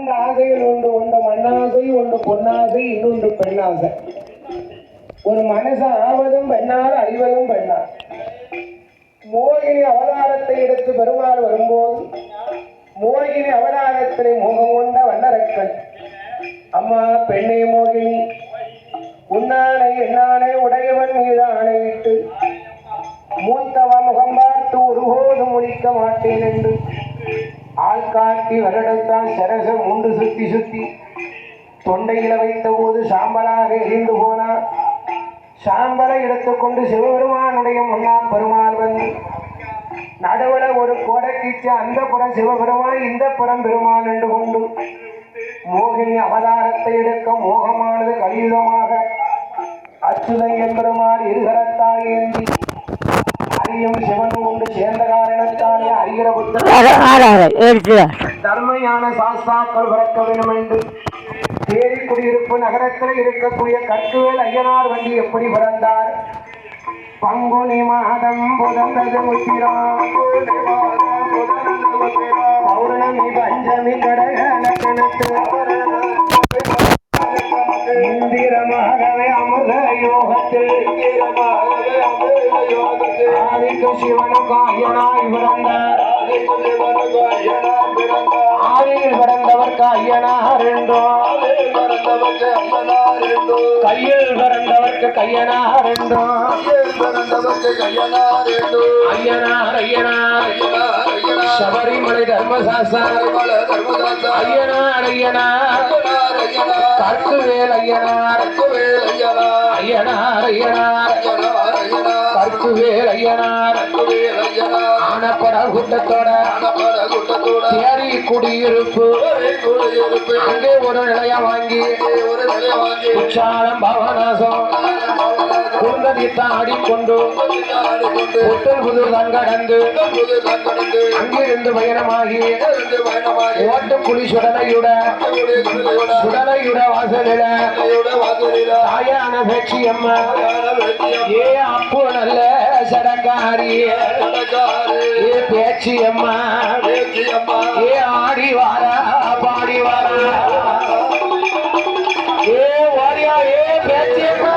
மூன்று ஆசைகள் உண்டு. ஒன்று மண்ணாசை, ஒன்று பொன்னாசை, இன்னொன்று பெண்ணாசை. ஒரு மனுஷன் ஆவதும் பெண்ணால், அழிவதும் பெண்ணால். மோகினி அவதாரத்தை எடுத்து பெருமாள் வரும்போது மோகினி அவதாரத்திலே முகம் கொண்ட வண்ணரக்கன் அம்மா பெண்ணை மோகினி உன்னானை என்னானை உடையவன் மீது ஆணையிட்டு மூத்தவ முகம் பார்த்து ஒருபோது முடிக்க மாட்டேன் என்று ஆள்காட்டி வருடத்தான் சரசம் உண்டு சுத்தி சுத்தி தொண்டையில வைத்த போது சாம்பலாக எரிந்து போனார். சாம்பலை எடுத்துக்கொண்டு சிவபெருமானுடைய முன்னாள் பெருமாள் வந்து நடுவுல ஒரு கோடைக்கு அந்த புறம் சிவபெருமான், இந்த புறம் பெருமான் என்று கொண்டு மோகினி அவதாரத்தை எடுக்க மோகமானது கலியுகமாக அச்சுதை என்பெருமாள் இருகரத்தால் ஏந்தி அறியும் சிவன் கொண்டு சேர்ந்த காரணத்தாலே அறிகிற புத்தர் தர்மையான சாஸ்தாக்கள் பிறக்க வேண்டும் என்று தேடி குடியிருப்பு நகரத்தில் இருக்கக்கூடிய கட்டுவேல் ஐயனார் வண்டி எப்படி பிறந்தார்? பங்குனி மாதம் புதந்தது முத்திரம் பௌர்ணமி பஞ்சமி கடகலக்கணத்து இந்திரமாகவே அமிர்த யோகத்தில் ஆதிக்கு சிவனுக்கு ஐயனாய் பிறந்தார். ஆதியில் பிறந்தவர்க்கு ஐயனார் என்றோ, கையில் பிறந்தவர்க்கு கையனார் என்றோ, ஐயனார் ஐயனார் சபரிமலை தர்மசாஸ்திர ஐயனார் ஐயனார் கற்குவேல் ஐயனார் ஐயனார் ஐயனார் கற்குவேல் ஐயனார் ஆனப்பட கூட்டத்தோட தேரி குடியிருப்பு அங்கே ஒரு நிலைய வாங்கி உச்சாலம் பவனாசம் குந்ததித்தான் ஆடிக்கொண்டு புத்தல் புது கடந்து அங்கிருந்து பயணமாகி ஓட்டு புலி சுடலையுட வாசலில தாயான பேச்சி அம்மா ஏ அப்போ நல்ல சடங்காரி ஏ பேச்சி அம்மா ஏ ஆடி வாரா பாடி வாரா ஏ வாரியா ஏ பேச்சி அம்மா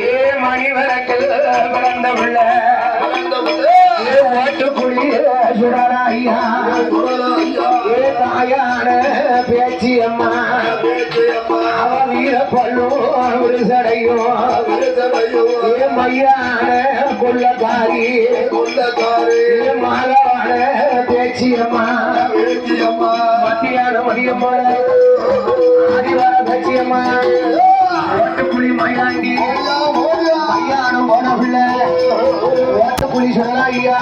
ஏ மணிவரக்கில் பிறந்த பிள்ள ஏ ஓட்டு புலி சுடராய்யா ஏ தாயான பேச்சி அம்மா அவ வீர பல்லு விரிசடையும் ஏ மையான கொள்ளக்காரி ஏ மாலவான பேச்சி அம்மா மத்தியான மதியம்மா ஆதிவார பேச்சி அம்மா ஓட்டுப்புலி மயிலாண்டி மையானம் போன பிள்ளை ஓட்டுப்புலி சொல்லாய்யா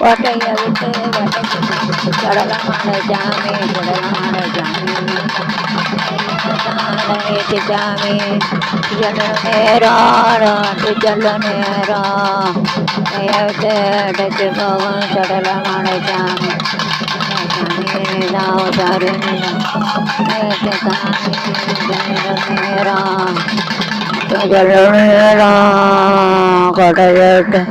கோட்டையை விட்டு கடலமான சாமி கடலமான சாமி சாமி ஜல நேரம் ஜல நேரம் அடைச்சு போகும் கடலமான சாமி சாமி சாரு சாமி நேரம் கடையிட்டு